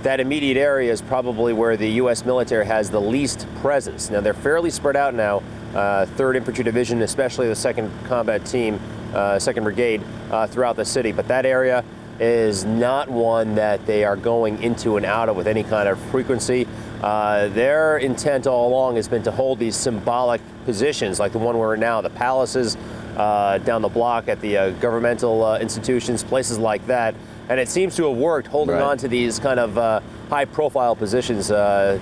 that immediate area is probably where the U.S. military has the least presence. Now, they're fairly spread out now, 3rd Infantry Division, especially the 2nd Combat Team, 2nd Brigade, throughout the city. But that area is not one that they are going into and out of with any kind of frequency. Their intent all along has been to hold these symbolic positions, like the one we're in now, the palaces down the block at the governmental institutions, places like that. And it seems to have worked. Holding on to these kind of high-profile positions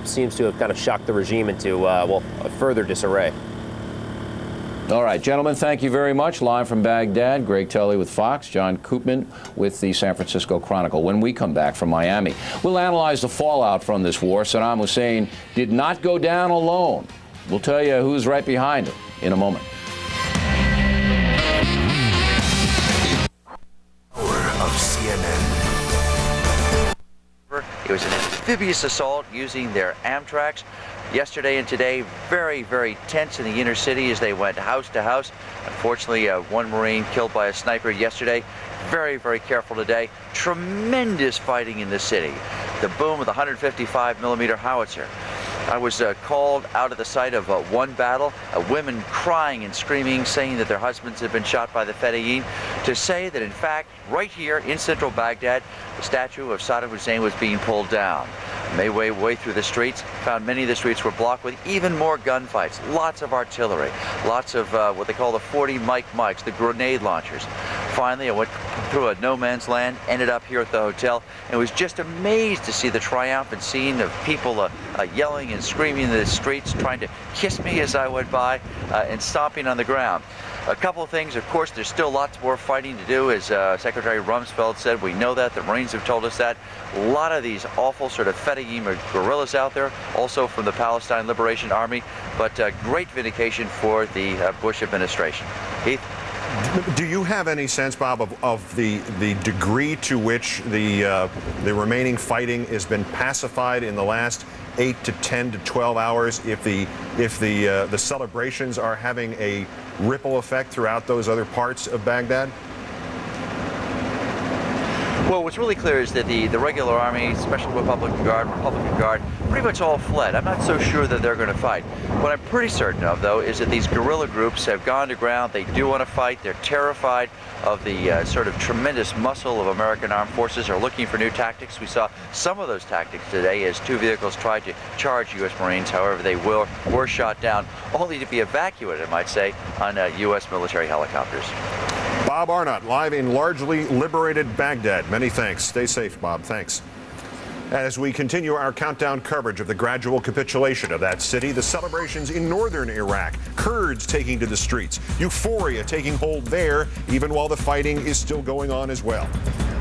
seems to have kind of shocked the regime into, well, a further disarray. All right, gentlemen, thank you very much. Live from Baghdad, Greg Tully with Fox, John Koopman with the San Francisco Chronicle. When we come back from Miami, we'll analyze the fallout from this war. Saddam Hussein did not go down alone. We'll tell you who's right behind him in a moment. Of CNN. It was an amphibious assault using their Amtraks. Yesterday and today, very, very tense in the inner city as they went house to house. Unfortunately, one Marine killed by a sniper yesterday. Very, very careful today. Tremendous fighting in the city. The boom of the 155mm howitzer. I was called out of the site of one battle, women crying and screaming, saying that their husbands had been shot by the Fedayeen, to say that, in fact, right here in central Baghdad, the statue of Saddam Hussein was being pulled down. Made way through the streets, found many of the streets were blocked with even more gunfights, lots of artillery, lots of what they call the 40 mics, the grenade launchers. Finally, I went through a no man's land, ended up here at the hotel, and was just amazed to see the triumphant scene of people yelling and screaming in the streets, trying to kiss me as I went by, and stomping on the ground. A couple of things, of course, there's still lots more fighting to do, as Secretary Rumsfeld said. We know that, the Marines have told us that. A lot of these awful sort of Fedayeen guerrillas out there, also from the Palestine Liberation Army, but great vindication for the Bush administration. Heath? Do you have any sense, Bob, of the degree to which the remaining fighting has been pacified in the last 8 to 10 to 12 hours? If the celebrations are having a ripple effect throughout those other parts of Baghdad? Well, what's really clear is that the regular army, Special Republican Guard, pretty much all fled. I'm not so sure that they're going to fight. What I'm pretty certain of, though, is that these guerrilla groups have gone to ground. They do want to fight. They're terrified of the sort of tremendous muscle of American armed forces, are looking for new tactics. We saw some of those tactics today as 2 vehicles tried to charge U.S. Marines. However, they were shot down, only to be evacuated, I might say, on U.S. military helicopters. Bob Arnott, live in largely liberated Baghdad. Many thanks. Stay safe, Bob. Thanks. As we continue our countdown coverage of the gradual capitulation of that city, the celebrations in northern Iraq, Kurds taking to the streets, euphoria taking hold there, even while the fighting is still going on as well.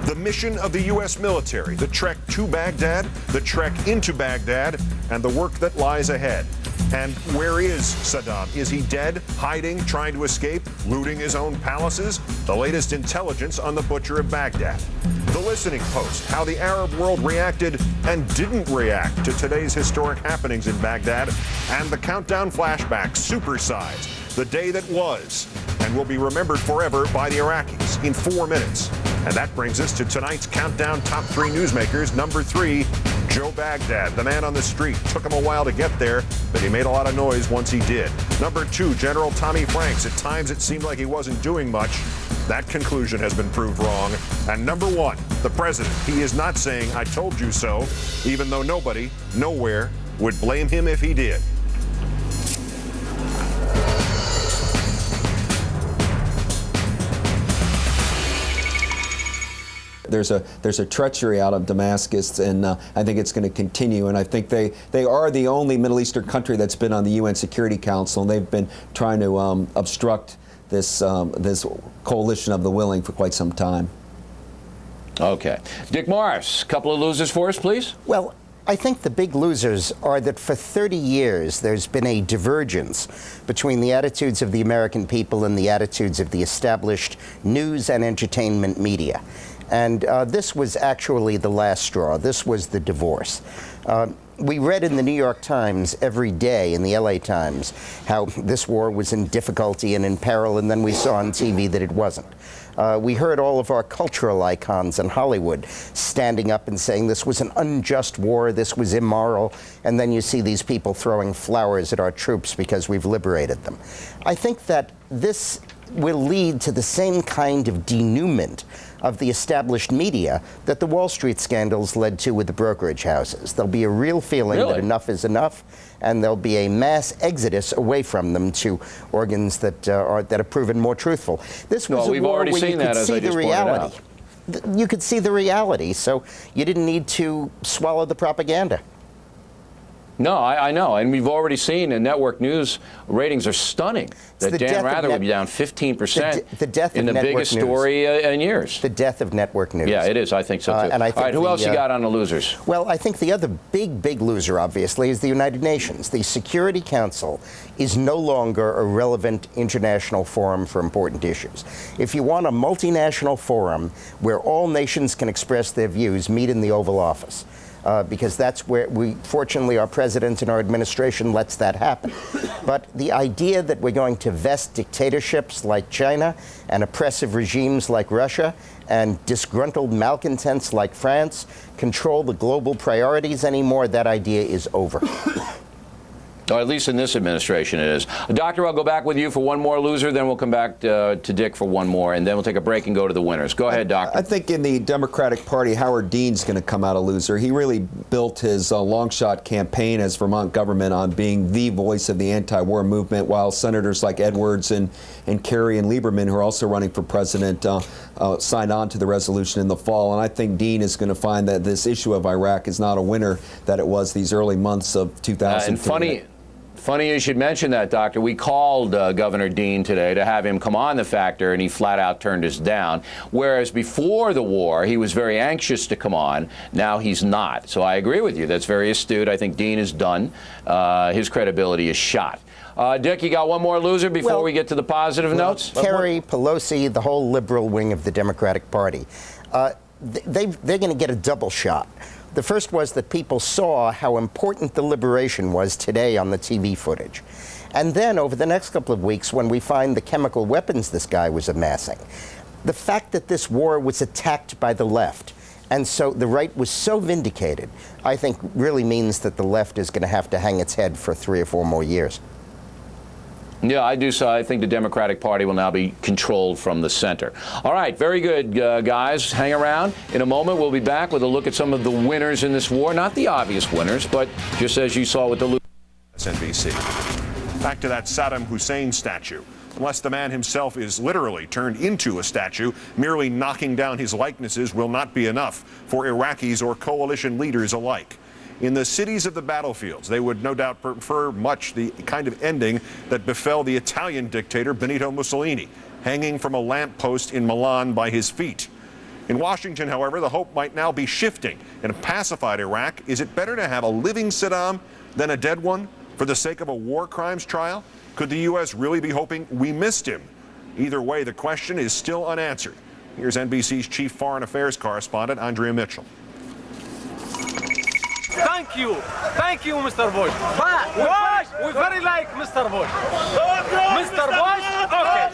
The mission of the U.S. military, the trek to Baghdad, the trek into Baghdad, and the work that lies ahead. And where is Saddam? Is he dead, hiding, trying to escape, looting his own palaces? The latest intelligence on the butcher of Baghdad. The Listening Post, how the Arab world reacted and didn't react to today's historic happenings in Baghdad. And the Countdown Flashback, supersized, the day that was and will be remembered forever by the Iraqis in 4 minutes. And that brings us to tonight's Countdown Top 3 Newsmakers. Number 3, Joe Baghdad, the man on the street. Took him a while to get there, but he made a lot of noise once he did. Number 2, General Tommy Franks. At times it seemed like he wasn't doing much. That conclusion has been proved wrong. And number 1, the president. He is not saying, "I told you so," even though nobody, nowhere, would blame him if he did. There's a treachery out of Damascus, and I think it's going to continue. And I think they are the only Middle Eastern country that's been on the UN Security Council, and they've been trying to obstruct this this coalition of the willing for quite some time. Okay, Dick Morris, a couple of losers for us, please. Well, I think the big losers are that for 30 years there's been a divergence between the attitudes of the American people and the attitudes of the established news and entertainment media. And this was actually the last straw. This was the divorce. We read in the New York Times every day, in the LA Times, how this war was in difficulty and in peril, and then we saw on TV that it wasn't. We heard all of our cultural icons in Hollywood standing up and saying this was an unjust war, this was immoral, and then you see these people throwing flowers at our troops because we've liberated them. I think that this will lead to the same kind of denouement of the established media that the Wall Street scandals led to with the brokerage houses. There'll be a real feeling that enough is enough, and there'll be a mass exodus away from them to organs that have proven more truthful. This was a war where you could see the reality. You could see the reality, so you didn't need to swallow the propaganda. No, I know, and we've already seen the network news ratings are stunning. That Dan Rather would be down 15% in the biggest story in years. The death of network news. Yeah, it is. I think so too. And I think all right, who else you got on the losers? Well, I think the other big loser, obviously, is the United Nations. The Security Council is no longer a relevant international forum for important issues. If you want a multinational forum where all nations can express their views, meet in the Oval Office. Because that's where fortunately, our president and our administration lets that happen. But the idea that we're going to vest dictatorships like China and oppressive regimes like Russia and disgruntled malcontents like France control the global priorities anymore, that idea is over. Or at least in this administration it is. Doctor, I'll go back with you for one more loser, then we'll come back to Dick for one more, and then we'll take a break and go to the winners. Go ahead, Doctor. I think in the Democratic Party, Howard Dean's going to come out a loser. He really built his long-shot campaign as Vermont government on being the voice of the anti-war movement, while senators like Edwards and Kerry and Lieberman, who are also running for president, signed on to the resolution in the fall. And I think Dean is going to find that this issue of Iraq is not a winner that it was these early months of 2003. Funny you should mention that, Doctor. We called Governor Dean today to have him come on the Factor, and he flat out turned us down. Whereas before the war, he was very anxious to come on. Now he's not. So I agree with you. That's very astute. I think Dean is done. His credibility is shot. Dick, you got one more loser before we get to the positive notes? Kerry, Pelosi, the whole liberal wing of the Democratic Party. They're going to get a double shot. The first was that people saw how important the liberation was today on the TV footage. And then over the next couple of weeks, when we find the chemical weapons this guy was amassing, the fact that this war was attacked by the left, and so the right was so vindicated, I think really means that the left is going to have to hang its head for 3 or 4 more years. Yeah, I do. So I think the Democratic Party will now be controlled from the center. All right, very good, guys. Hang around. In a moment, we'll be back with a look at some of the winners in this war. Not the obvious winners, but just as you saw with the NBC. Back to that Saddam Hussein statue. Unless the man himself is literally turned into a statue, merely knocking down his likenesses will not be enough for Iraqis or coalition leaders alike. In the cities of the battlefields, they would no doubt prefer much the kind of ending that befell the Italian dictator Benito Mussolini, hanging from a lamppost in Milan by his feet. In Washington, however, the hope might now be shifting. In a pacified Iraq, is it better to have a living Saddam than a dead one for the sake of a war crimes trial? Could the U.S. really be hoping we missed him? Either way, the question is still unanswered. Here's NBC's chief foreign affairs correspondent, Andrea Mitchell. Thank you, Mr. Bush. But we very like Mr. Bush. Mr. Bush? Okay.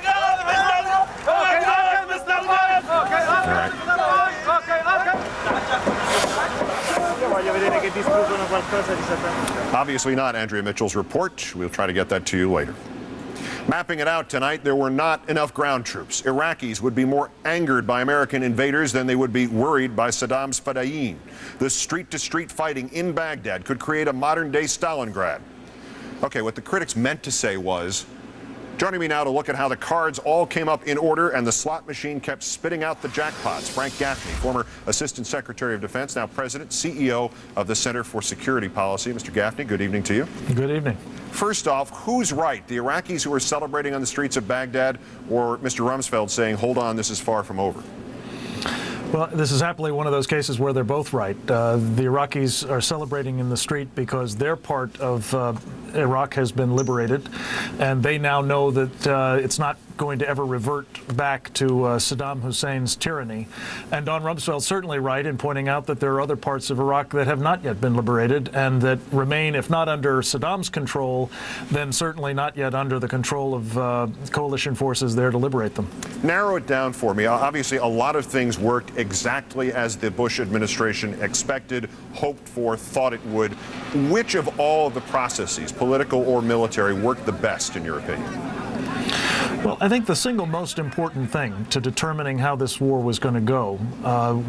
Okay, Mr. Bush. Okay. Obviously not Andrea Mitchell's report. We'll try to get that to you later. Mapping it out tonight, there were not enough ground troops. Iraqis would be more angered by American invaders than they would be worried by Saddam's Fedayeen. The street-to-street fighting in Baghdad could create a modern-day Stalingrad. Okay, what the critics meant to say was, joining me now to look at how the cards all came up in order and the slot machine kept spitting out the jackpots, Frank Gaffney, former Assistant Secretary of Defense, now President, CEO of the Center for Security Policy. Mr. Gaffney, good evening to you. Good evening. First off, who's right, the Iraqis who are celebrating on the streets of Baghdad or Mr. Rumsfeld saying, hold on, this is far from over? Well, this is happily one of those cases where they're both right. The Iraqis are celebrating in the street because they're part of Iraq has been liberated, and they now know that it's not going to ever revert back to Saddam Hussein's tyranny. And Don Rumsfeld's certainly right in pointing out that there are other parts of Iraq that have not yet been liberated and that remain, if not under Saddam's control, then certainly not yet under the control of coalition forces there to liberate them. Narrow it down for me. Obviously, a lot of things worked exactly as the Bush administration expected, hoped for, thought it would. Which of all of the processes, political or military, worked the best, in your opinion? Well, I think the single most important thing to determining how this war was going to go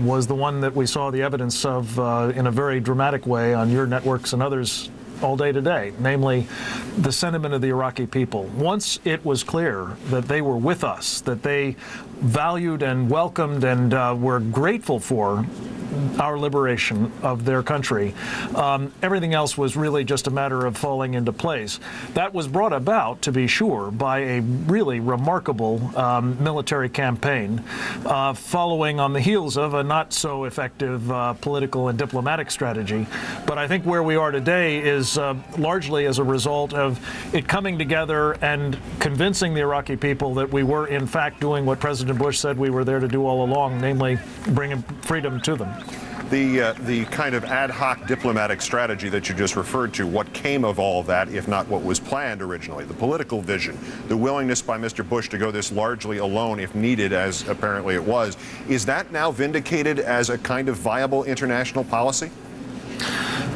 was the one that we saw the evidence of in a very dramatic way on your networks and others all day today, namely the sentiment of the Iraqi people. Once it was clear that they were with us, that they valued and welcomed and were grateful for our liberation of their country, everything else was really just a matter of falling into place. That was brought about, to be sure, by a really remarkable military campaign following on the heels of a not so effective political and diplomatic strategy. But I think where we are today is largely as a result of it coming together and convincing the Iraqi people that we were in fact doing what President Bush said we were there to do all along, namely bringing freedom to them. The kind of ad hoc diplomatic strategy that you just referred to, what came of all that, if not what was planned originally? The political vision, the willingness by Mr. Bush to go this largely alone if needed, as apparently it was, is that now vindicated as a kind of viable international policy?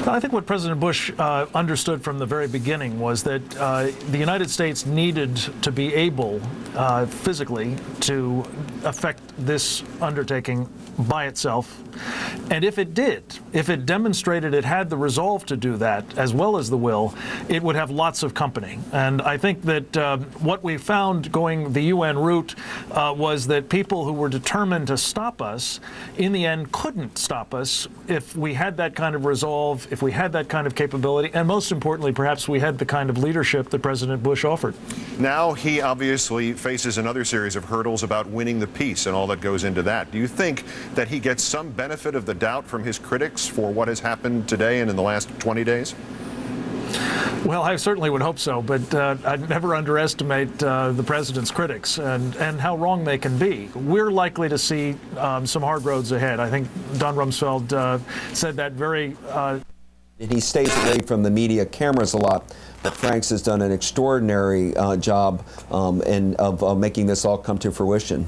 I think what President Bush understood from the very beginning was that the United States needed to be able physically to effect this undertaking by itself. And if it did, if it demonstrated it had the resolve to do that, as well as the will, it would have lots of company. And I think that what we found going the UN route was that people who were determined to stop us, in the end, couldn't stop us if we had that kind of resolve, if we had that kind of capability, and most importantly, perhaps we had the kind of leadership that President Bush offered. Now he obviously faces another series of hurdles about winning the peace and all that goes into that. Do you think that he gets some benefit of the doubt from his critics for what has happened today and in the last 20 days? Well, I certainly would hope so, but I'd never underestimate the president's critics and how wrong they can be. We're likely to see some hard roads ahead. I think Don Rumsfeld said that very... He stays away from the media cameras a lot, but Franks has done an extraordinary job of making this all come to fruition.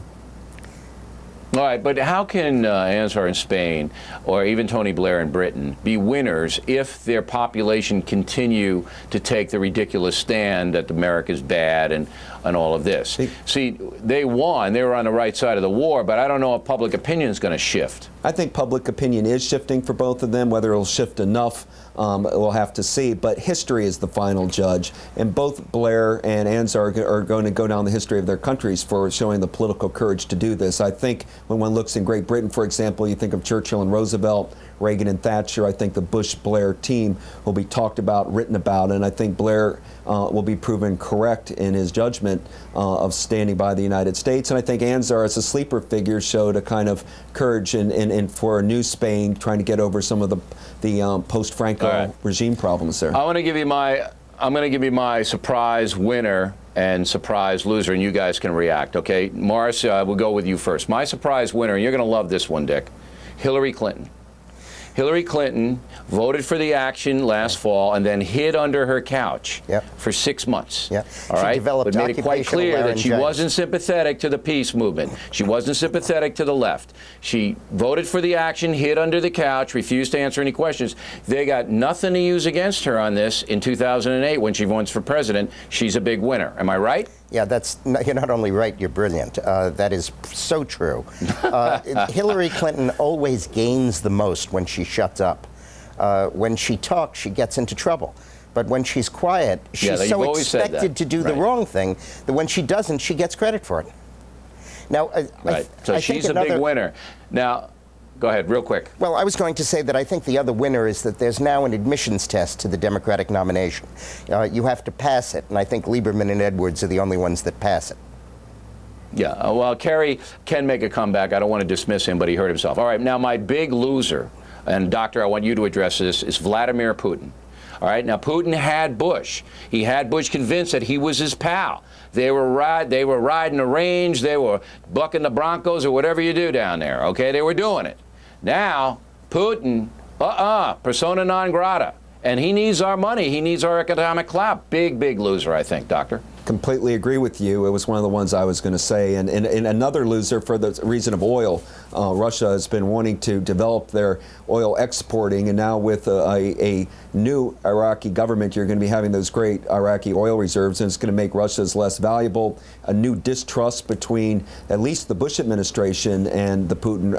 All right, but how can Ansar in Spain or even Tony Blair in Britain be winners if their population continue to take the ridiculous stand that America's bad and all of this? See, they won. They were on the right side of the war, but I don't know if public opinion is going to shift. I think public opinion is shifting for both of them. Whether it'll shift enough, we'll have to see. But history is the final judge. And both Blair and Ansar are going to go down the history of their countries for showing the political courage to do this. I think when one looks in Great Britain, for example, you think of Churchill and Roosevelt, Reagan and Thatcher. I think the Bush-Blair team will be talked about, written about, and I think Blair will be proven correct in his judgment of standing by the United States. And I think Ansar, as a sleeper figure, showed a kind of courage in for a new Spain, trying to get over some of the post-Franco regime problems there. I'm going to give you my surprise winner and surprise loser, and you guys can react, okay? Morris, we'll go with you first. My surprise winner, and you're going to love this one, Dick, Hillary Clinton. Hillary Clinton voted for the action last fall and then hid under her couch for 6 months. All right? But made it quite clear that she wasn't sympathetic to the peace movement. She wasn't sympathetic to the left. She voted for the action, hid under the couch, refused to answer any questions. They got nothing to use against her on this in 2008 when she runs for president. She's a big winner. Am I right? Yeah, you're not only right, you're brilliant. That is so true. Hillary Clinton always gains the most when she shuts up. When she talks, she gets into trouble. But when she's quiet, she's so expected to do the wrong thing that when she doesn't, she gets credit for it. Now, So she's a big winner. Now, go ahead, real quick. Well, I was going to say that I think the other winner is that there's now an admissions test to the Democratic nomination. You have to pass it, and I think Lieberman and Edwards are the only ones that pass it. Yeah, well, Kerry can make a comeback. I don't want to dismiss him, but he hurt himself. All right, now my big loser, and Doctor, I want you to address this, is Vladimir Putin. All right, now Putin had Bush. He had Bush convinced that he was his pal. They were riding the range. They were bucking the Broncos or whatever you do down there. Okay, they were doing it. Now Putin, persona non grata, and he needs our money. He needs our economic clout. Big, big loser, I think, Doctor. Completely agree with you. It was one of the ones I was going to say. And another loser for the reason of oil. Russia has been wanting to develop their oil exporting, and now with a new Iraqi government, you're going to be having those great Iraqi oil reserves, and it's going to make Russia's less valuable. A new distrust between at least the Bush administration and the Putin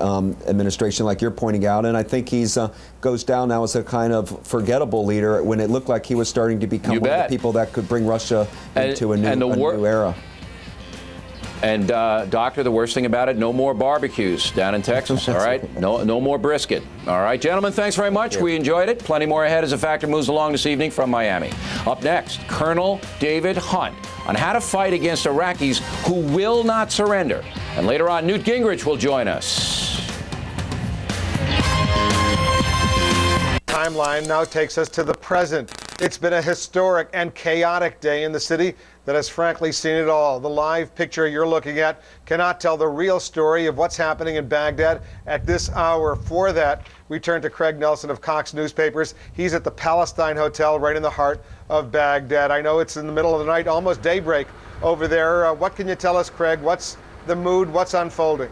administration, like you're pointing out. And I think he's goes down now as a kind of forgettable leader when it looked like he was starting to become one of the people that could bring Russia into a new era. And Doctor, the worst thing about it, no more barbecues down in Texas, all right? No more brisket. All right, gentlemen, thanks very much. We enjoyed it. Plenty more ahead as a Factor moves along this evening from Miami. Up next, Colonel David Hunt on how to fight against Iraqis who will not surrender. And later on, Newt Gingrich will join us. Timeline now takes us to the present. It's been a historic and chaotic day in the city that has frankly seen it all. The live picture you're looking at cannot tell the real story of what's happening in Baghdad at this hour. For that, we turn to Craig Nelson of Cox Newspapers. He's at the Palestine Hotel right in the heart of Baghdad. I know it's in the middle of the night, almost daybreak over there. What can you tell us, Craig? What's the mood? What's unfolding?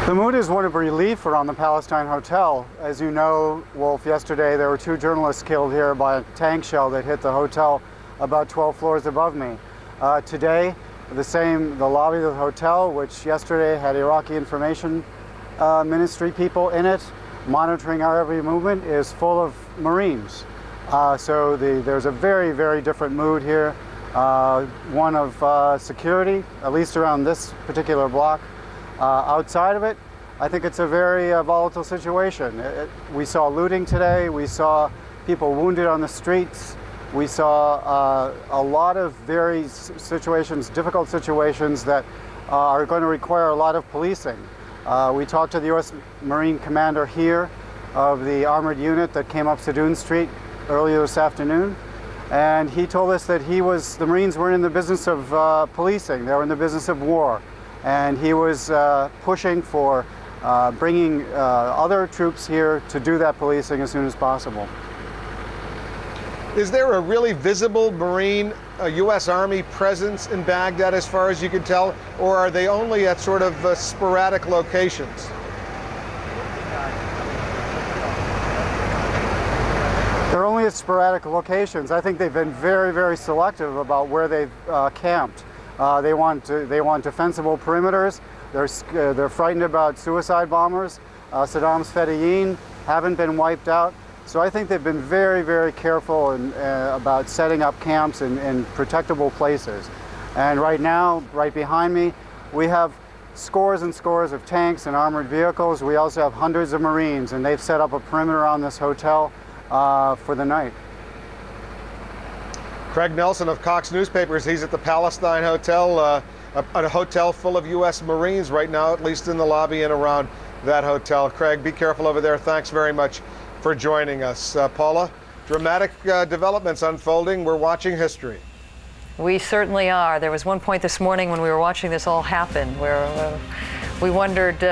The mood is one of relief around the Palestine Hotel. As you know, Wolf, yesterday there were 2 journalists killed here by a tank shell that hit the hotel about 12 floors above me. Today, the lobby of the hotel, which yesterday had Iraqi information ministry people in it, monitoring our every movement, is full of Marines. So there's a very, very different mood here. One of security, at least around this particular block. Outside of it, I think it's a very volatile situation. We saw looting today. We saw people wounded on the streets. We saw a lot of very difficult situations that are going to require a lot of policing. We talked to the U.S. Marine Commander here of the armored unit that came up Sadoun Street earlier this afternoon. And he told us that the Marines weren't in the business of policing. They were in the business of war. And he was pushing for bringing other troops here to do that policing as soon as possible. Is there a really visible Marine, U.S. Army presence in Baghdad as far as you can tell, or are they only at sort of sporadic locations? They're only at sporadic locations. I think they've been very, very selective about where they've camped. They want defensible perimeters. They're frightened about suicide bombers. Saddam's Fedayeen haven't been wiped out. So I think they've been very, very careful about setting up camps in protectable places. And right now, right behind me, we have scores and scores of tanks and armored vehicles. We also have hundreds of Marines, and they've set up a perimeter on this hotel for the night. Craig Nelson of Cox Newspapers. He's at the Palestine Hotel, a hotel full of U.S. Marines right now, at least in the lobby and around that hotel. Craig, be careful over there. Thanks very much for joining us. Paula, dramatic developments unfolding. We're watching history. We certainly are. There was one point this morning when we were watching this all happen where we wondered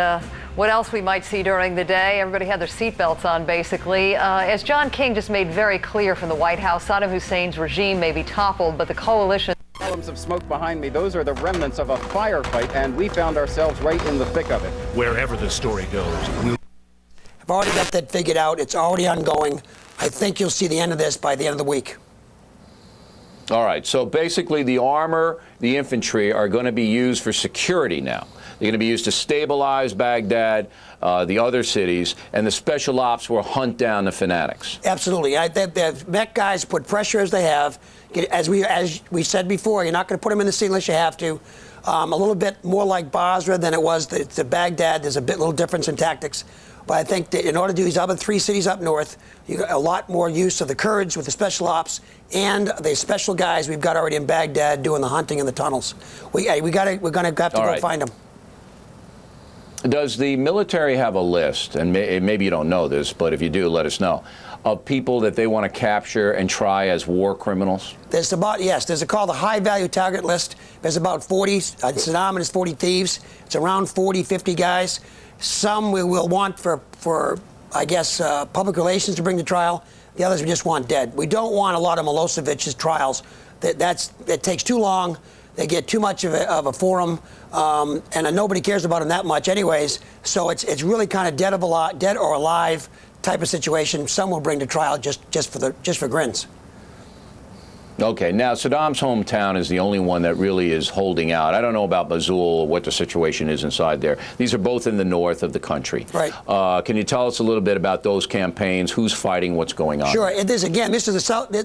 what else we might see during the day. Everybody had their seatbelts on, basically. As John King just made very clear from the White House, Saddam Hussein's regime may be toppled, but the coalition... Columns of smoke behind me, those are the remnants of a firefight, and we found ourselves right in the thick of it. Wherever the story goes, I've already got that figured out. It's already ongoing. I think you'll see the end of this by the end of the week. All right, so basically the armor, the infantry are going to be used for security now. They're going to be used to stabilize Baghdad, the other cities, and the special ops will hunt down the fanatics. Absolutely. The Met guys put pressure as they have. As we said before, you're not going to put them in the sea unless you have to. A little bit more like Basra than it was to Baghdad. There's a little difference in tactics. But I think that in order to do these other 3 cities up north, you got a lot more use of the Kurds with the special ops and the special guys we've got already in Baghdad doing the hunting in the tunnels. We're going to have to go find them. Does the military have a list, and maybe you don't know this, but if you do, let us know, of people that they want to capture and try as war criminals? There's about, yes, there's called the high-value target list. There's about 40, Saddam and his 40 thieves. It's around 40, 50 guys. Some we will want for I guess, public relations to bring to trial. The others we just want dead. We don't want a lot of Milosevic's trials. It takes too long. They get too much of a forum, and nobody cares about them that much anyways. So it's really kind of dead or alive type of situation. Some will bring to trial just for grins. Okay, now Saddam's hometown is the only one that really is holding out. I don't know about Mosul or what the situation is inside there. These are both in the north of the country. Right. Can you tell us a little bit about those campaigns? Who's fighting? What's going on? Sure. This is the south.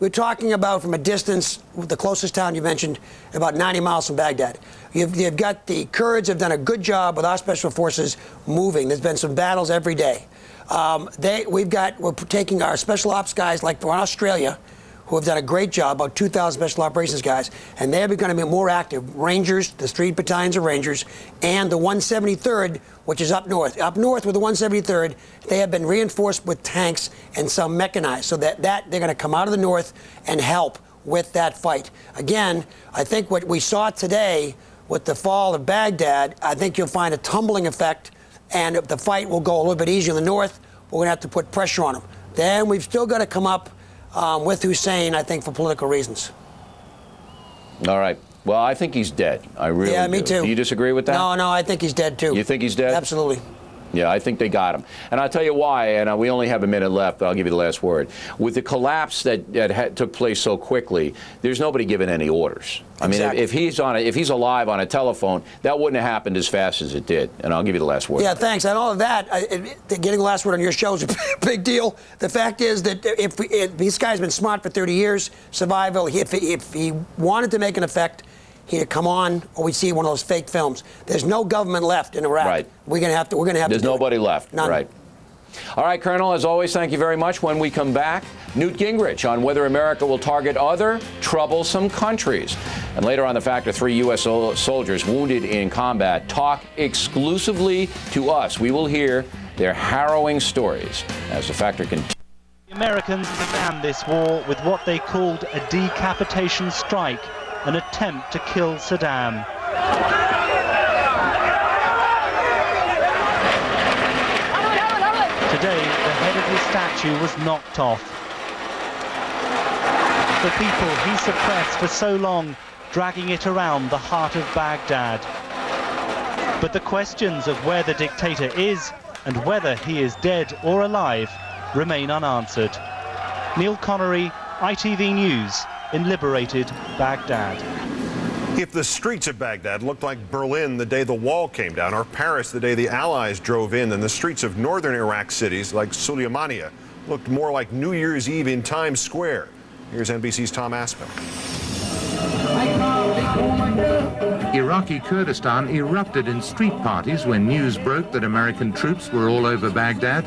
We're talking about from a distance, the closest town you mentioned, about 90 miles from Baghdad. You've got the Kurds have done a good job with our special forces moving. There's been some battles every day. We're taking our special ops guys like from Australia, who have done a great job, about 2,000 special operations guys, and they're going to be more active. Rangers, the 3 battalions of Rangers, and the 173rd, which is up north. Up north with the 173rd, they have been reinforced with tanks and some mechanized, so that they're going to come out of the north and help with that fight. Again, I think what we saw today with the fall of Baghdad, I think you'll find a tumbling effect, and the fight will go a little bit easier in the north. We're going to have to put pressure on them. Then we've still got to come up with Hussein, I think, for political reasons. All right. Well, I think he's dead. I really do. Yeah, me too. Do you disagree with that? No, I think he's dead, too. You think he's dead? Absolutely. Yeah, I think they got him. And I'll tell you why, and we only have a minute left, but I'll give you the last word. With the collapse that took place so quickly, there's nobody giving any orders. I mean, if he's alive on a telephone, that wouldn't have happened as fast as it did. And I'll give you the last word. Yeah, thanks. And all of that, getting the last word on your show is a big deal. The fact is that if this guy's been smart for 30 years, survival, if he wanted to make an effect, he'd come on, or we'd see one of those fake films. There's no government left in Iraq. Right. We're gonna have to. There's nobody left. None. Right. All right, Colonel, as always, thank you very much. When we come back, Newt Gingrich on whether America will target other troublesome countries. And later on, the fact that 3 U.S. soldiers wounded in combat talk exclusively to us. We will hear their harrowing stories as the factor continues. The Americans began this war with what they called a decapitation strike, an attempt to kill Saddam. Today, the head of his statue was knocked off. The people he suppressed for so long, dragging it around the heart of Baghdad. But the questions of where the dictator is and whether he is dead or alive remain unanswered. Neil Connery, ITV News, in liberated Baghdad. If the streets of Baghdad looked like Berlin the day the wall came down, or Paris the day the Allies drove in, then the streets of northern Iraq cities like Sulaymaniyah looked more like New Year's Eve in Times Square. Here's NBC's Tom Aspin. Iraqi Kurdistan erupted in street parties when news broke that American troops were all over Baghdad.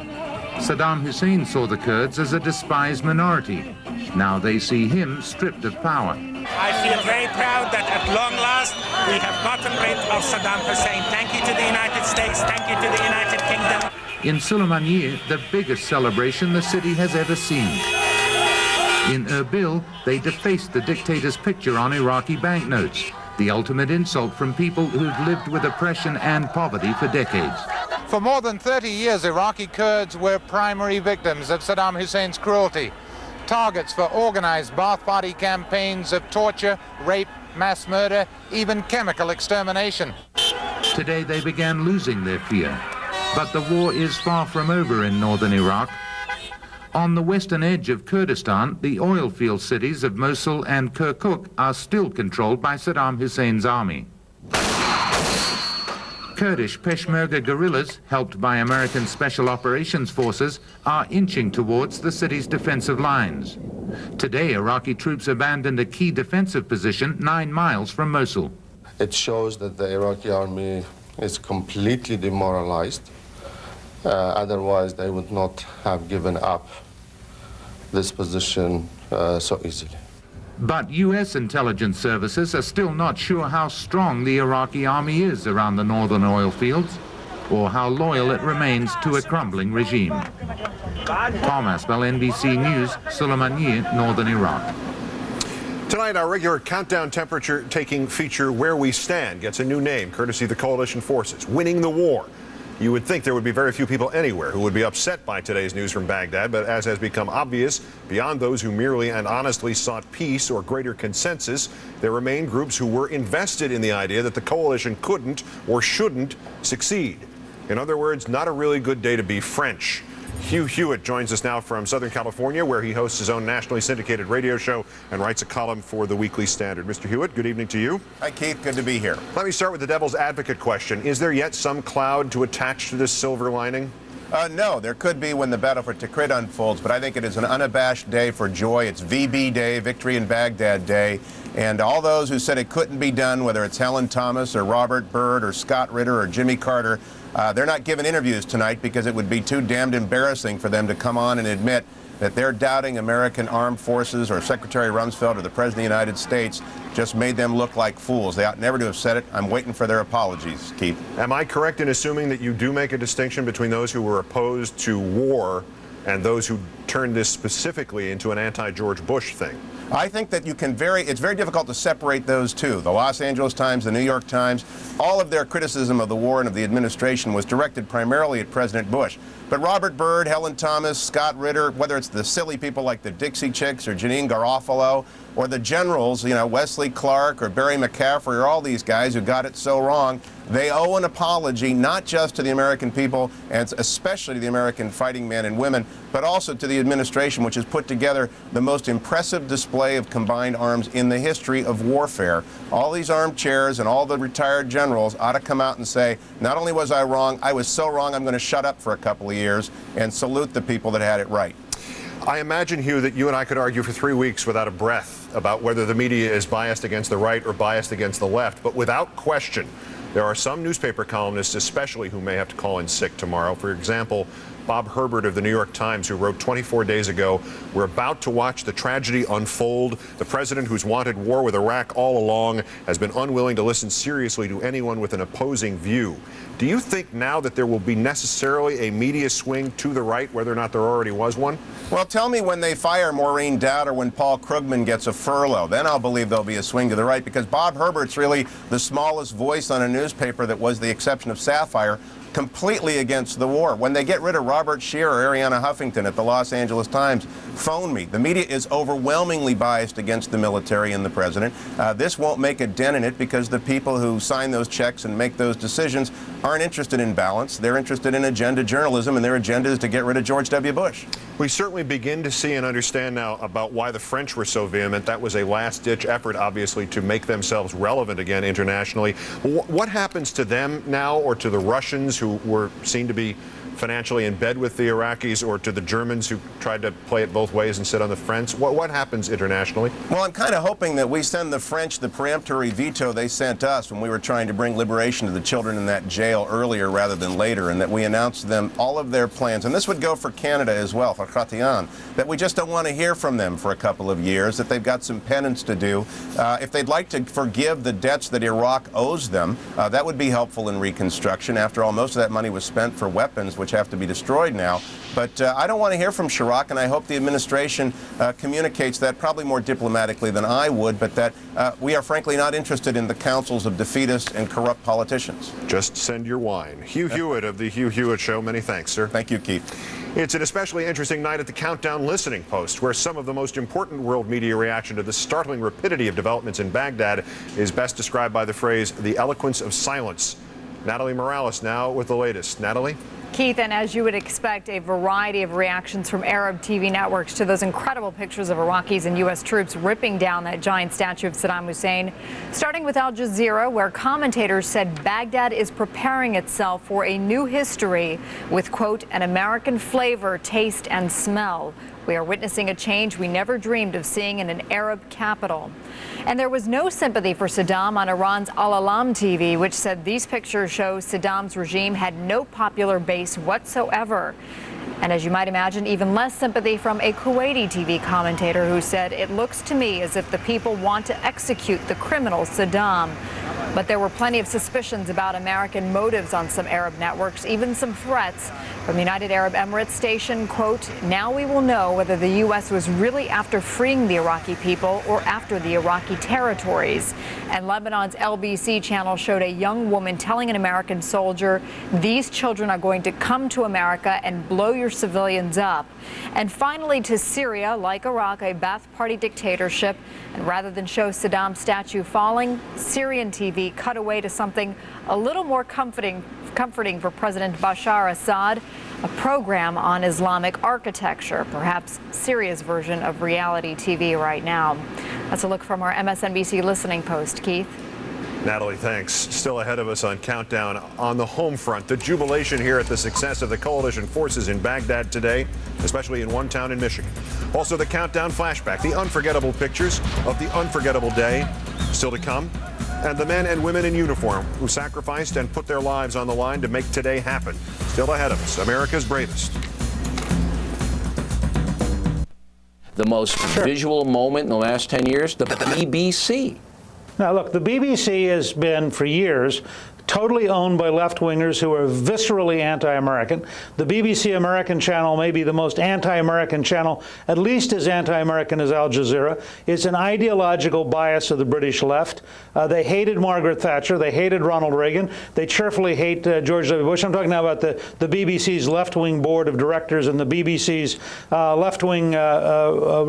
Saddam Hussein saw the Kurds as a despised minority. Now they see him stripped of power. I feel very proud that at long last we have gotten rid of Saddam Hussein. Thank you to the United States. Thank you to the United Kingdom. In Sulaymaniyah, the biggest celebration the city has ever seen. In Erbil, they defaced the dictator's picture on Iraqi banknotes, the ultimate insult from people who've lived with oppression and poverty for decades. For more than 30 years, Iraqi Kurds were primary victims of Saddam Hussein's cruelty, targets for organized Ba'ath Party campaigns of torture, rape, mass murder, even chemical extermination. Today they began losing their fear. But the war is far from over in northern Iraq. On the western edge of Kurdistan, the oil field cities of Mosul and Kirkuk are still controlled by Saddam Hussein's army. Kurdish Peshmerga guerrillas, helped by American Special Operations Forces, are inching towards the city's defensive lines. Today, Iraqi troops abandoned a key defensive position 9 miles from Mosul. It shows that the Iraqi army is completely demoralized. Otherwise, they would not have given up this position so easily. But U.S. intelligence services are still not sure how strong the Iraqi army is around the northern oil fields. or how loyal it remains to a crumbling regime. Tom Aspel, NBC News, Sulaymaniyah, northern Iraq. Tonight, our regular countdown temperature-taking feature, Where We Stand, gets a new name, courtesy of the coalition forces, Winning the War. You would think there would be very few people anywhere who would be upset by today's news from Baghdad, but as has become obvious, beyond those who merely and honestly sought peace or greater consensus, there remain groups who were invested in the idea that the coalition couldn't or shouldn't succeed. In other words, not a really good day to be French. Hugh Hewitt joins us now from Southern California, where he hosts his own nationally syndicated radio show and writes a column for the Weekly Standard. Mr. Hewitt, good evening to you. Hi, Keith. Good to be here. Let me start with the devil's advocate question. Is there yet some cloud to attach to this silver lining? No, there could be when the battle for Tikrit unfolds, but I think it is an unabashed day for joy. It's VB Day, Victory in Baghdad Day, and all those who said it couldn't be done, whether it's Helen Thomas or Robert Byrd or Scott Ritter or Jimmy Carter, they're not giving interviews tonight because it would be too damned embarrassing for them to come on and admit that they're doubting American armed forces or Secretary Rumsfeld or the President of the United States just made them look like fools. They ought never to have said it. I'm waiting for their apologies, Keith. Am I correct in assuming that you do make a distinction between those who were opposed to war and those who turned this specifically into an anti-George Bush thing? I think that it's very difficult to separate those two. The Los Angeles Times, the New York Times, all of their criticism of the war and of the administration was directed primarily at President Bush. But Robert Byrd, Helen Thomas, Scott Ritter, whether it's the silly people like the Dixie Chicks or Janine Garofalo, or the generals, Wesley Clark or Barry McCaffrey, or all these guys who got it so wrong, they owe an apology not just to the American people and especially to the American fighting men and women, but also to the administration, which has put together the most impressive display of combined arms in the history of warfare. All these armchairs and all the retired generals ought to come out and say, not only was I wrong, I was so wrong I'm going to shut up for a couple of years and salute the people that had it right. I imagine, Hugh, that you and I could argue for 3 weeks without a breath about whether the media is biased against the right or biased against the left. But without question, there are some newspaper columnists especially who may have to call in sick tomorrow. For example, Bob Herbert of the New York Times, who wrote 24 days ago, "We're about to watch the tragedy unfold. The president who's wanted war with Iraq all along has been unwilling to listen seriously to anyone with an opposing view." Do you think now that there will be necessarily a media swing to the right, whether or not there already was one? Well, tell me when they fire Maureen Dowd or when Paul Krugman gets a furlough. Then I'll believe there'll be a swing to the right, because Bob Herbert's really the smallest voice on a newspaper that was the exception of Sapphire, completely against the war. When they get rid of Robert Scheer or Arianna Huffington at the Los Angeles Times, phone me. The media is overwhelmingly biased against the military and the president. This won't make a dent in it because the people who sign those checks and make those decisions aren't interested in balance. They're interested in agenda journalism, and their agenda is to get rid of George W. Bush. We certainly begin to see and understand now about why the French were so vehement. That was a last-ditch effort, obviously, to make themselves relevant again internationally. What happens to them now, or to the Russians who were seen to be financially in bed with the Iraqis, or to the Germans who tried to play it both ways and sit on the fence? What happens internationally? Well, I'm kind of hoping that we send the French the peremptory veto they sent us when we were trying to bring liberation to the children in that jail earlier rather than later, and that we announce to them all of their plans. And this would go for Canada as well, for Chrétien, that we just don't want to hear from them for a couple of years, that they've got some penance to do. If they'd like to forgive the debts that Iraq owes them, that would be helpful in reconstruction. After all, most of that money was spent for weapons, which have to be destroyed now. But I don't want to hear from Chirac, and I hope the administration communicates that probably more diplomatically than I would, but that we are frankly not interested in the counsels of defeatist and corrupt politicians. Just send your wine. Hugh Hewitt of the Hugh Hewitt Show. Many thanks, sir. Thank you, Keith. It's an especially interesting night at the Countdown Listening Post, where some of the most important world media reaction to the startling rapidity of developments in Baghdad is best described by the phrase, the eloquence of silence. Natalie Morales now with the latest. Natalie? Keith, and as you would expect, a variety of reactions from Arab TV networks to those incredible pictures of Iraqis and U.S. troops ripping down that giant statue of Saddam Hussein. Starting with Al Jazeera, where commentators said Baghdad is preparing itself for a new history with, quote, an American flavor, taste, and smell. We are witnessing a change we never dreamed of seeing in an Arab capital. And there was no sympathy for Saddam on Iran's Al-Alam TV, which said these pictures show Saddam's regime had no popular base whatsoever. And as you might imagine, even less sympathy from a Kuwaiti TV commentator who said, it looks to me as if the people want to execute the criminal Saddam. But there were plenty of suspicions about American motives on some Arab networks, even some threats. From the United Arab Emirates station, quote, "Now we will know whether the U.S. was really after freeing the Iraqi people or after the Iraqi territories." And Lebanon's LBC channel showed a young woman telling an American soldier, "These children are going to come to America and blow your civilians up." And finally to Syria, like Iraq, a Ba'ath Party dictatorship. And rather than show Saddam's statue falling, Syrian TV cut away to something a little more comforting for President Bashar Assad, a program on Islamic architecture, perhaps Syria's version of reality TV right now. That's a look from our MSNBC listening post. Keith? Natalie, thanks. Still ahead of us on Countdown. On the home front, the jubilation here at the success of the coalition forces in Baghdad today, especially in one town in Michigan. Also the Countdown flashback, the unforgettable pictures of the unforgettable day still to come, and the men and women in uniform who sacrificed and put their lives on the line to make today happen. Still ahead of us, America's bravest. The most visual moment in the last 10 years, the BBC. Now, look, the BBC has been, for years, totally owned by left-wingers who are viscerally anti-American. The BBC American channel may be the most anti-American channel, at least as anti-American as Al Jazeera. It's an ideological bias of the British left. They hated Margaret Thatcher. They hated Ronald Reagan. They cheerfully hate George W. Bush. I'm talking now about the BBC's left-wing board of directors and the BBC's left-wing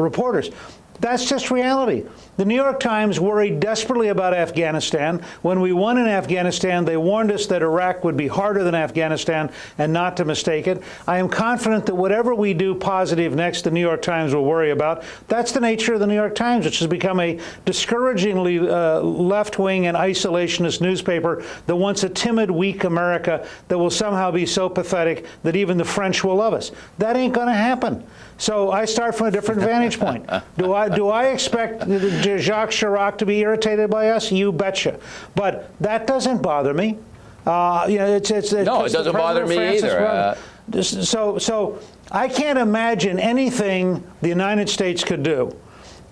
reporters. That's just reality. The New York Times worried desperately about Afghanistan. When we won in Afghanistan, they warned us that Iraq would be harder than Afghanistan and not to mistake it. I am confident that whatever we do positive next, the New York Times will worry about. That's the nature of the New York Times, which has become a discouragingly left-wing and isolationist newspaper that wants a timid, weak America that will somehow be so pathetic that even the French will love us. That ain't going to happen. So I start from a different vantage point. Do I expect Jacques Chirac to be irritated by us? You betcha. But that doesn't bother me. No, it doesn't bother me either. So I can't imagine anything the United States could do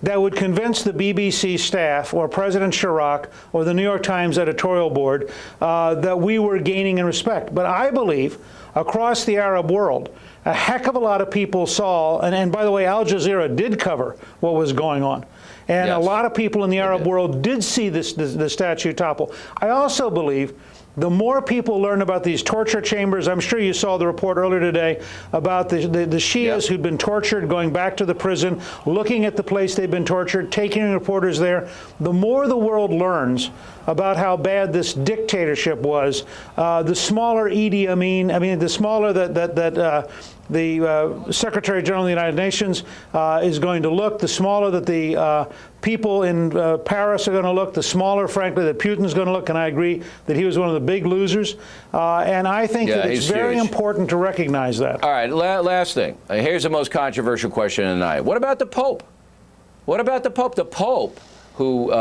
that would convince the BBC staff or President Chirac or the New York Times editorial board that we were gaining in respect. But I believe across the Arab world, a heck of a lot of people saw, and by the way, Al Jazeera did cover what was going on. And a lot of people in the Arab world did see the statue topple. I also believe the more people learn about these torture chambers, I'm sure you saw the report earlier today about the Shias who'd been tortured, going back to the prison, looking at the place they've been tortured, taking reporters there. The more the world learns about how bad this dictatorship was, the smaller Idi Amin, the smaller that the Secretary General of the United Nations is going to look, the smaller that the people in Paris are going to look, the smaller, frankly, that Putin's going to look, and I agree that he was one of the big losers. And I think that it's very important to recognize that. All right, last thing. Here's the most controversial question of the night. What about the Pope? What about the Pope? The Pope, who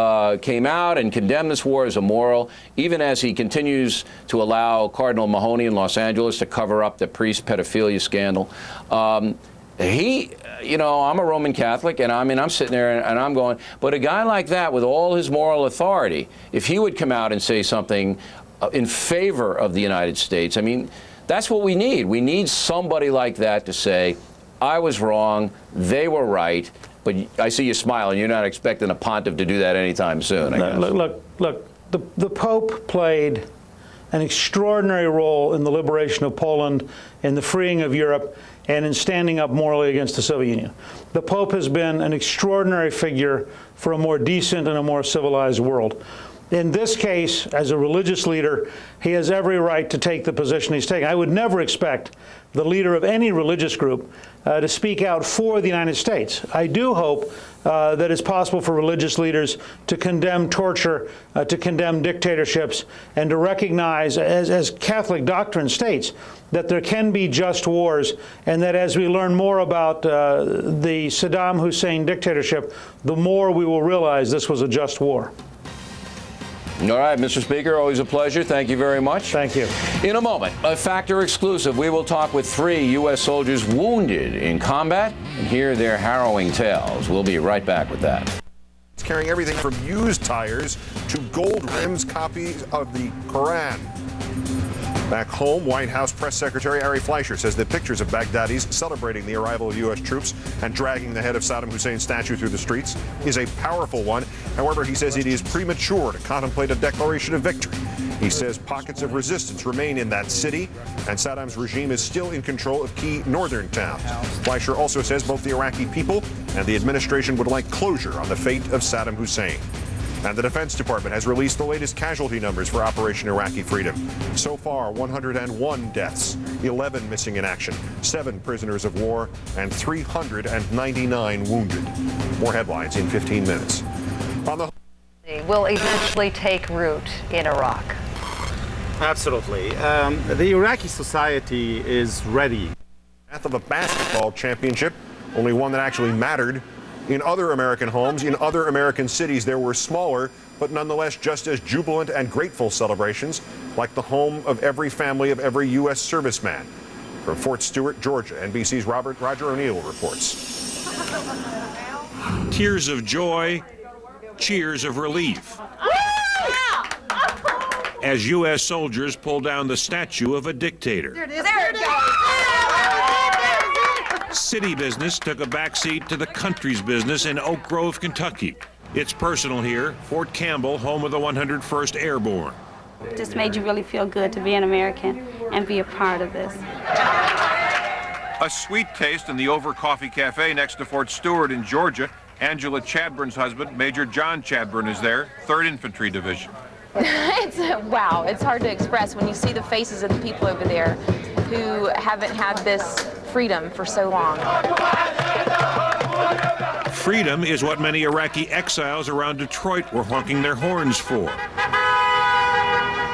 came out and condemned this war as immoral, even as he continues to allow Cardinal Mahoney in Los Angeles to cover up the priest pedophilia scandal. I'm a Roman Catholic, and I'm sitting there and I'm going, but a guy like that with all his moral authority, if he would come out and say something in favor of the United States, that's what we need. We need somebody like that to say, I was wrong, they were right. But I see you smiling. You're not expecting a pontiff to do that anytime soon, I guess. Look, the Pope played an extraordinary role in the liberation of Poland, in the freeing of Europe, and in standing up morally against the Soviet Union. The Pope has been an extraordinary figure for a more decent and a more civilized world. In this case, as a religious leader, he has every right to take the position he's taking. I would never expect the leader of any religious group to speak out for the United States. I do hope that it's possible for religious leaders to condemn torture, to condemn dictatorships, and to recognize, as Catholic doctrine states, that there can be just wars, and that as we learn more about the Saddam Hussein dictatorship, the more we will realize this was a just war. All right, Mr. Speaker, always a pleasure. Thank you very much. Thank you. In a moment, a Factor exclusive, we will talk with 3 U.S. soldiers wounded in combat and hear their harrowing tales. We'll be right back with that. carrying everything from used tires to gold rims, copies of the Quran. Back home, White House Press Secretary Ari Fleischer says that pictures of Baghdadis celebrating the arrival of U.S. troops and dragging the head of Saddam Hussein's statue through the streets is a powerful one. However, he says it is premature to contemplate a declaration of victory. He says pockets of resistance remain in that city, and Saddam's regime is still in control of key northern towns. Fleischer also says both the Iraqi people and the administration would like closure on the fate of Saddam Hussein. And the Defense Department has released the latest casualty numbers for Operation Iraqi Freedom. So far, 101 deaths, 11 missing in action, 7 prisoners of war, and 399 wounded. More headlines in 15 minutes. On the will eventually take root in Iraq. Absolutely. The Iraqi society is ready. Path of a basketball championship, only one that actually mattered. In other American homes, in other American cities, there were smaller, but nonetheless just as jubilant and grateful celebrations, like the home of every family of every U.S. serviceman. From Fort Stewart, Georgia, NBC's Roger O'Neill reports. Tears of joy, cheers of relief, as U.S. soldiers pull down the statue of a dictator. There it goes. City business took a backseat to the country's business in Oak Grove, Kentucky. It's personal here, Fort Campbell, home of the 101st Airborne. It just made you really feel good to be an American and be a part of this. A sweet taste in the Over Coffee Cafe next to Fort Stewart in Georgia. Angela Chadburn's husband, Major John Chadburn, is there, 3rd Infantry Division. Wow, it's hard to express when you see the faces of the people over there who haven't had this freedom for so long. Freedom is what many Iraqi exiles around Detroit were honking their horns for.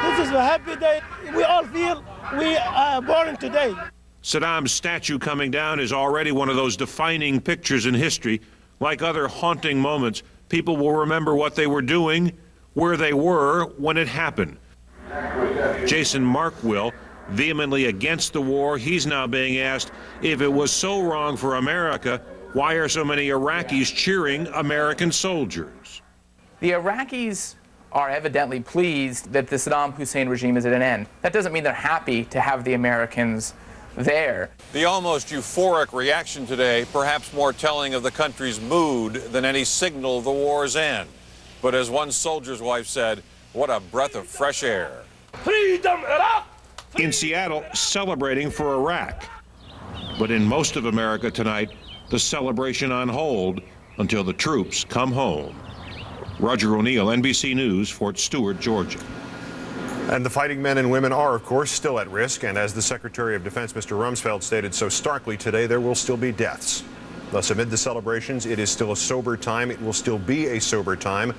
This is a happy day. We all feel we are born today. Saddam's statue coming down is already one of those defining pictures in history. Like other haunting moments, people will remember what they were doing, where they were when it happened. Jason Mark will, vehemently against the war. He's now being asked, if it was so wrong for America, why are so many Iraqis cheering American soldiers? The Iraqis are evidently pleased that the Saddam Hussein regime is at an end. That doesn't mean they're happy to have the Americans there. The almost euphoric reaction today, perhaps more telling of the country's mood than any signal of the war's end. But as one soldier's wife said, what a breath of fresh air. Freedom, Iraq! In Seattle, celebrating for Iraq. But in most of America tonight, the celebration on hold until the troops come home. Roger O'Neill, NBC News, Fort Stewart, Georgia. And the fighting men and women are, of course, still at risk. And as the Secretary of Defense, Mr. Rumsfeld, stated so starkly today, there will still be deaths. Thus, amid the celebrations, it is still a sober time. It will still be a sober time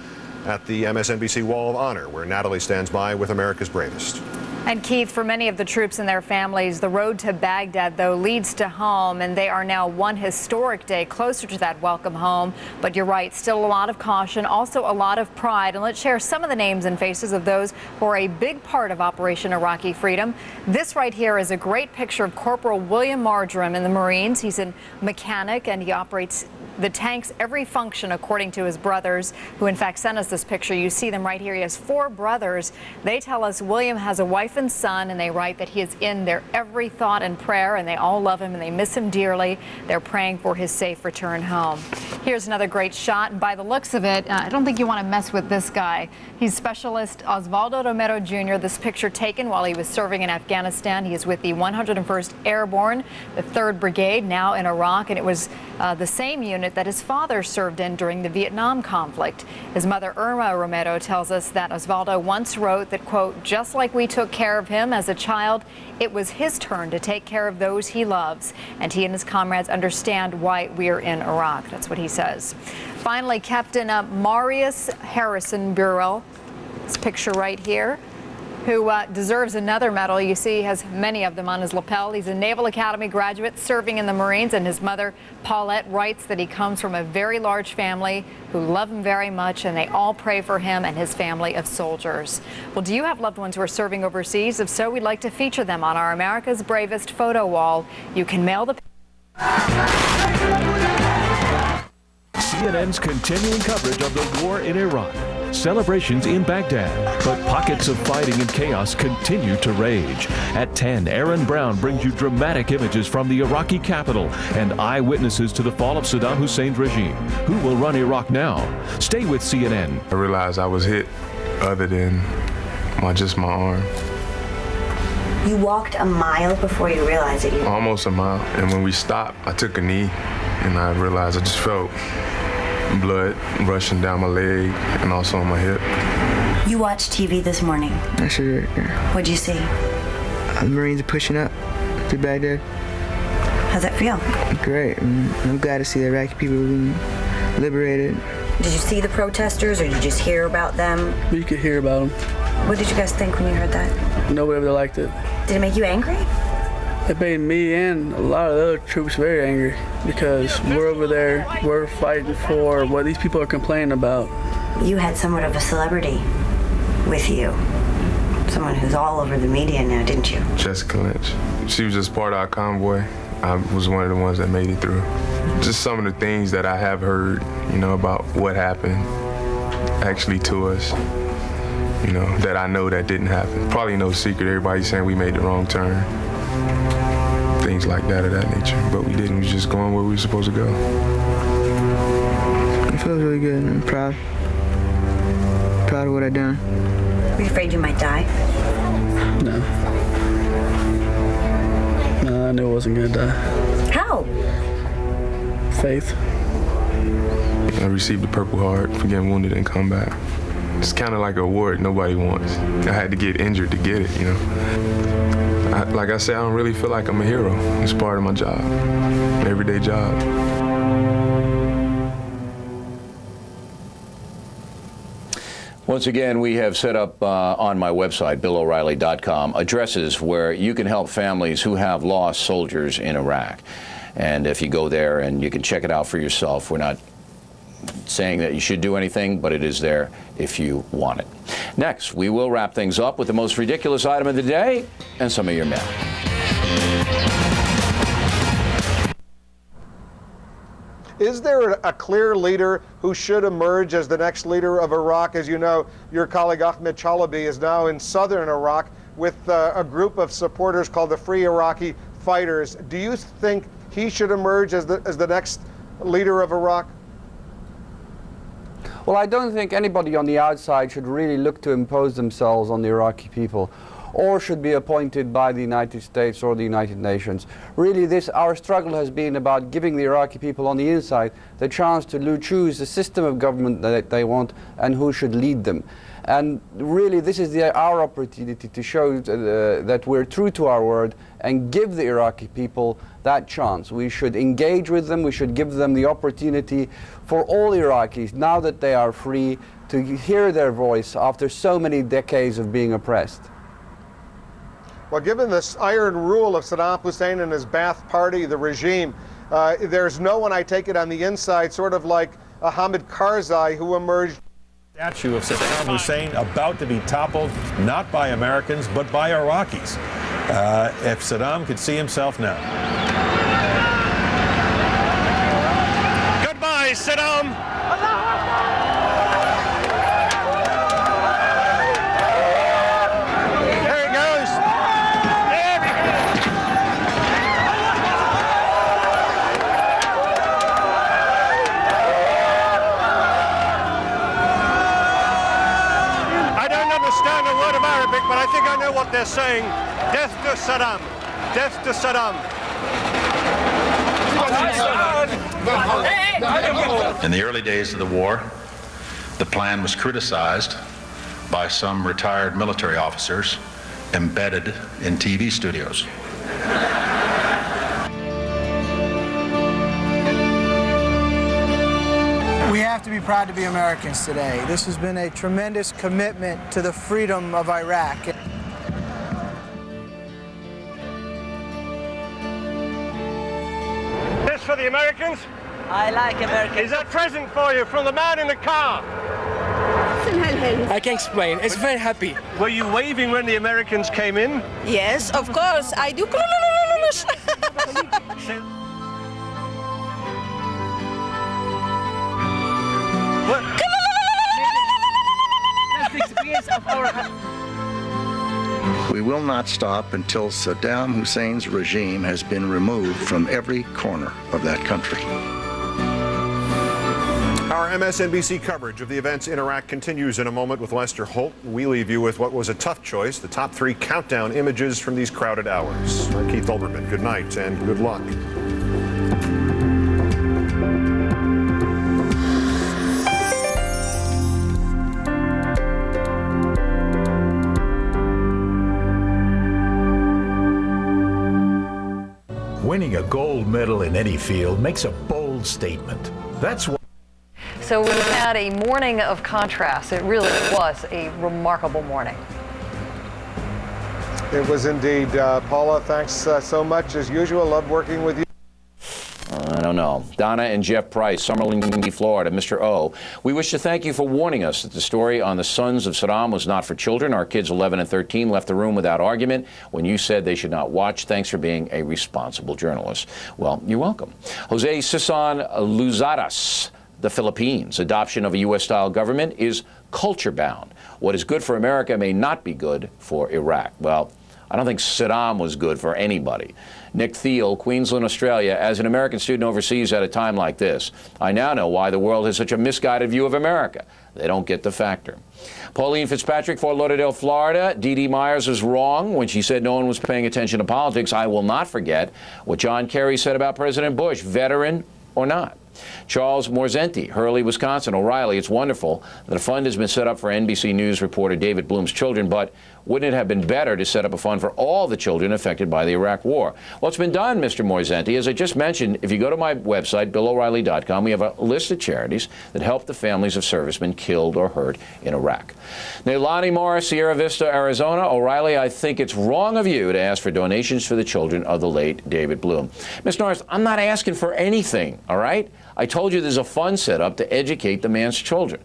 at the MSNBC Wall of Honor, where Natalie stands by with America's bravest. And Keith, for many of the troops and their families, the road to Baghdad, though, leads to home, and they are now one historic day closer to that welcome home. But you're right, still a lot of caution, also a lot of pride. And let's share some of the names and faces of those who are a big part of Operation Iraqi Freedom. This right here is a great picture of Corporal William Marjoram in the Marines. He's a mechanic, and he operates the tank's every function, according to his brothers, who in fact sent us this picture. You see them right here. He has 4 brothers. They tell us William has a wife and son, and they write that he is in their every thought and prayer, and they all love him and they miss him dearly. They're praying for his safe return home. Here's another great shot, and by the looks of it, I don't think you want to mess with this guy. He's Specialist Osvaldo Romero Jr. This picture taken while he was serving in Afghanistan. He is with the 101st Airborne, the 3rd Brigade, now in Iraq, and it was the same unit that his father served in during the Vietnam conflict. His mother, Irma Romero, tells us that Osvaldo once wrote that, quote, just like we took care of him as a child, it was his turn to take care of those he loves, and he and his comrades understand why we're in Iraq. That's what he says. Finally, Captain Marius Harrison Burrell, this picture right here, who deserves another medal. You see he has many of them on his lapel. He's a Naval Academy graduate serving in the Marines, and his mother, Paulette, writes that he comes from a very large family who love him very much, and they all pray for him and his family of soldiers. Well, do you have loved ones who are serving overseas? If so, we'd like to feature them on our America's Bravest photo wall. You can mail the CNN's continuing coverage of the war in Iraq. Celebrations in Baghdad, but pockets of fighting and chaos continue to rage. At 10, Aaron Brown brings you dramatic images from the Iraqi capital and eyewitnesses to the fall of Saddam Hussein's regime. Who will run Iraq now? Stay with CNN. I realized I was hit other than just my arm. You walked a mile before you realized it? Almost a mile. And when we stopped, I took a knee and I realized I just felt blood rushing down my leg and also on my hip. You watched TV this morning? I sure did, yeah. What'd you see? The Marines are pushing up to Baghdad. How's that feel? Great. I'm glad to see the Iraqi people being liberated. Did you see the protesters or did you just hear about them? You could hear about them. What did you guys think when you heard that? Nobody ever liked it. Did it make you angry? It made me and a lot of the other troops very angry because we're over there, we're fighting for what these people are complaining about. You had somewhat of a celebrity with you. Someone who's all over the media now, didn't you? Jessica Lynch. She was just part of our convoy. I was one of the ones that made it through. Just some of the things that I have heard, about what happened actually to us, that I know that didn't happen. Probably no secret, everybody's saying we made the wrong turn. Things like that of that nature, but we didn't. We was just going where we were supposed to go. It feels really good. I'm proud. Proud of what I done. Were you afraid you might die? No. No, I knew I wasn't gonna die. How? Faith. I received the Purple Heart for getting wounded in combat. It's kind of like an award nobody wants. I had to get injured to get it, like I said, I don't really feel like I'm a hero. It's part of my job, everyday job. Once again, we have set up on my website, BillO'Reilly.com, addresses where you can help families who have lost soldiers in Iraq. And if you go there and you can check it out for yourself, we're not saying that you should do anything, but it is there if you want it. Next, we will wrap things up with the most ridiculous item of the day and some of your mail. Is there a clear leader who should emerge as the next leader of Iraq? As you know, your colleague Ahmed Chalabi is now in southern Iraq with a group of supporters called the Free Iraqi Fighters. Do you think he should emerge as the next leader of Iraq? Well, I don't think anybody on the outside should really look to impose themselves on the Iraqi people or should be appointed by the United States or the United Nations. Really, our struggle has been about giving the Iraqi people on the inside the chance to choose the system of government that they want and who should lead them. And really, this is our opportunity to show that we're true to our word and give the Iraqi people that chance. We should engage with them. We should give them the opportunity for all Iraqis, now that they are free, to hear their voice after so many decades of being oppressed. Well, given this iron rule of Saddam Hussein and his Ba'ath Party, the regime, there's no one, I take it, on the inside, sort of like Hamid Karzai, who emerged. Statue of Saddam Hussein about to be toppled, not by Americans, but by Iraqis. If Saddam could see himself now. Goodbye, Saddam. There he goes. I don't understand a word of Arabic, but I think I know what they're saying. Death to Saddam. Death to Saddam. In the early days of the war, the plan was criticized by some retired military officers embedded in TV studios. We have to be proud to be Americans today. This has been a tremendous commitment to the freedom of Iraq. This for the Americans? I like Americans. Is that present for you from the man in the car? I can't explain. It's very happy. Were you waving when the Americans came in? Yes, of course. I do. days of our... We will not stop until Saddam Hussein's regime has been removed from every corner of that country. Our MSNBC coverage of the events in Iraq continues in a moment with Lester Holt. We leave you with what was a tough choice, the top 3 countdown images from these crowded hours. I'm Keith Olbermann. Good night and good luck. Winning a gold medal in any field makes a bold statement. That's why. So we had a morning of contrast. It really was a remarkable morning. It was indeed. Paula, thanks so much. As usual, love working with you. I don't know. Donna and Jeff Price, Summerlin, Florida. Mr. O, we wish to thank you for warning us that the story on the sons of Saddam was not for children. Our kids 11 and 13 left the room without argument when you said they should not watch. Thanks for being a responsible journalist. Well, you're welcome. Jose Sison Luzaras, the Philippines. Adoption of a U.S.-style government is culture-bound. What is good for America may not be good for Iraq. Well, I don't think Saddam was good for anybody. Nick Thiel, Queensland, Australia. As an American student overseas at a time like this, I now know why the world has such a misguided view of America. They don't get the factor. Pauline Fitzpatrick, Fort Lauderdale, Florida. Dee Myers was wrong when she said no one was paying attention to politics. I will not forget what John Kerry said about President Bush, veteran or not. Charles Morzenti, Hurley, Wisconsin. O'Reilly, it's wonderful that a fund has been set up for NBC News reporter David Bloom's children, but wouldn't it have been better to set up a fund for all the children affected by the Iraq War? Well, it's been done, Mr. Morzenti. As I just mentioned, if you go to my website, BillO'Reilly.com, we have a list of charities that help the families of servicemen killed or hurt in Iraq. Neilani Morris, Sierra Vista, Arizona. O'Reilly, I think it's wrong of you to ask for donations for the children of the late David Bloom. Ms. Norris, I'm not asking for anything, all right? I told you there's a fund set up to educate the man's children.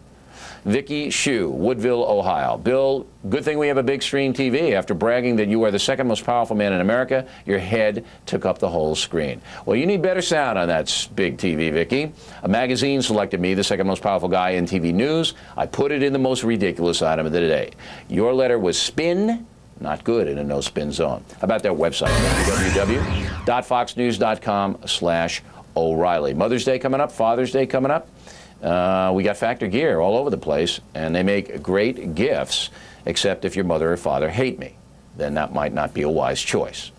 Vicky Shue, Woodville, Ohio. Bill, good thing we have a big screen TV. After bragging that you are the second most powerful man in America, your head took up the whole screen. Well, you need better sound on that big TV, Vicky. A magazine selected me the second most powerful guy in TV news. I put it in the most ridiculous item of the day. Your letter was spin, not good in a no-spin zone. How about their website, www.foxnews.com/O'Reilly. Mother's Day coming up, Father's Day coming up. We got Factor gear all over the place, and they make great gifts, except if your mother or father hate me. Then that might not be a wise choice.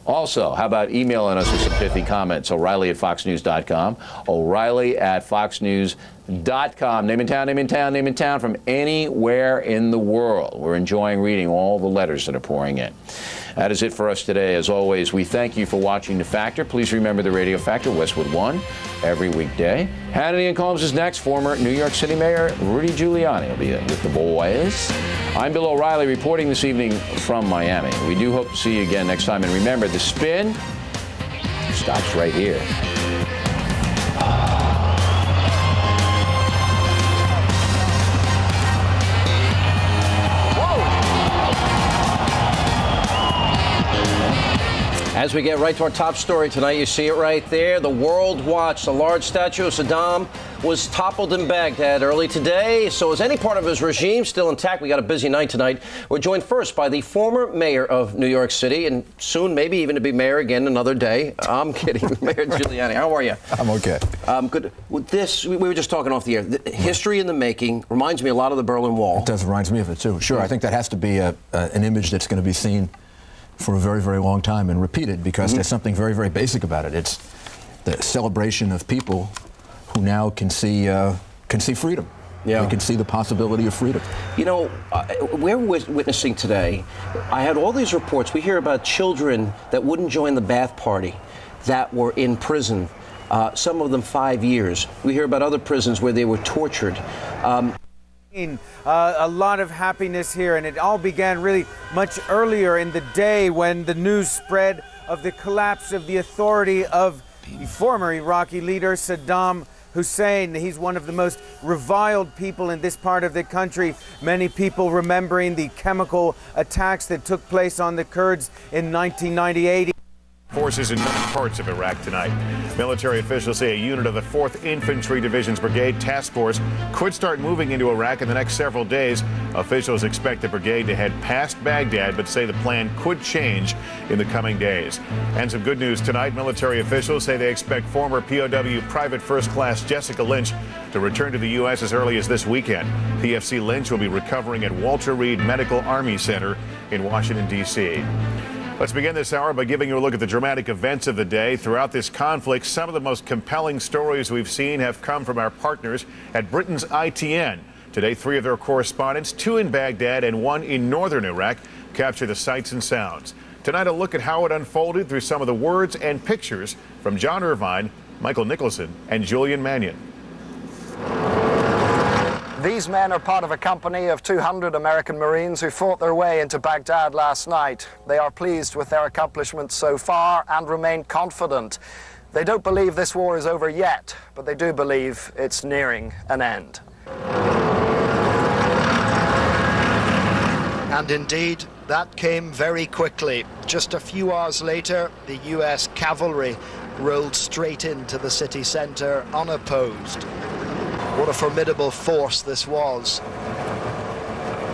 Also, how about emailing us with some pithy comments? O'Reilly@foxnews.com. O'Reilly@foxnews.com. Name in town, name in town, name in town from anywhere in the world. We're enjoying reading all the letters that are pouring in. That is it for us today. As always, we thank you for watching The Factor. Please remember the Radio Factor, Westwood 1, every weekday. Hannity and Combs is next. Former New York City Mayor Rudy Giuliani will be with the boys. I'm Bill O'Reilly reporting this evening from Miami. We do hope to see you again next time. And remember, the spin stops right here. As we get right to our top story tonight, you see it right there. The world watched. A large statue of Saddam was toppled in Baghdad early today. So is any part of his regime still intact? We got a busy night tonight. We're joined first by the former mayor of New York City, and soon maybe even to be mayor again another day. I'm kidding. Mayor Giuliani, how are you? I'm okay. Good. With this, we were just talking off the air. The history in the making reminds me a lot of the Berlin Wall. It does, reminds me of it, too. Sure, I think that has to be an image that's going to be seen for a very, very long time and repeated, because there's something very, very basic about it. It's the celebration of people who now can see freedom. Yeah. They can see the possibility of freedom. You know, we're witnessing today, I had all these reports. We hear about children that wouldn't join the bath party that were in prison, some of them 5 years. We hear about other prisons where they were tortured. A lot of happiness here, and it all began really much earlier in the day when the news spread of the collapse of the authority of the former Iraqi leader Saddam Hussein. He's one of the most reviled people in this part of the country. Many people remembering the chemical attacks that took place on the Kurds in 1998. forces in many parts of Iraq tonight. Military officials say a unit of the 4th Infantry Division's Brigade Task Force could start moving into Iraq in the next several days. Officials expect the brigade to head past Baghdad, but say the plan could change in the coming days. And some good news tonight. Military officials say they expect former POW Private First Class Jessica Lynch to return to the U.S. as early as this weekend. PFC Lynch will be recovering at Walter Reed Medical Army Center in Washington, D.C. Let's begin this hour by giving you a look at the dramatic events of the day. Throughout this conflict, some of the most compelling stories we've seen have come from our partners at Britain's ITN. Today, 3 of their correspondents, 2 in Baghdad and 1 in northern Iraq, capture the sights and sounds. Tonight, a look at how it unfolded through some of the words and pictures from John Irvine, Michael Nicholson, and Julian Mannion. These men are part of a company of 200 American Marines who fought their way into Baghdad last night. They are pleased with their accomplishments so far and remain confident. They don't believe this war is over yet, but they do believe it's nearing an end. And indeed, that came very quickly. Just a few hours later, the US cavalry rolled straight into the city center unopposed. What a formidable force this was.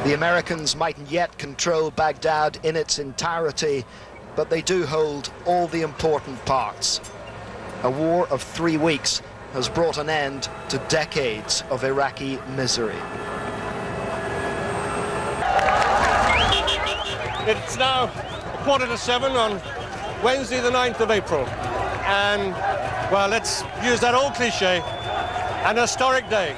The Americans mightn't yet control Baghdad in its entirety, but they do hold all the important parts. A war of 3 weeks has brought an end to decades of Iraqi misery. It's now 6:45 on Wednesday the 9th of April. And, well, let's use that old cliche, an historic day.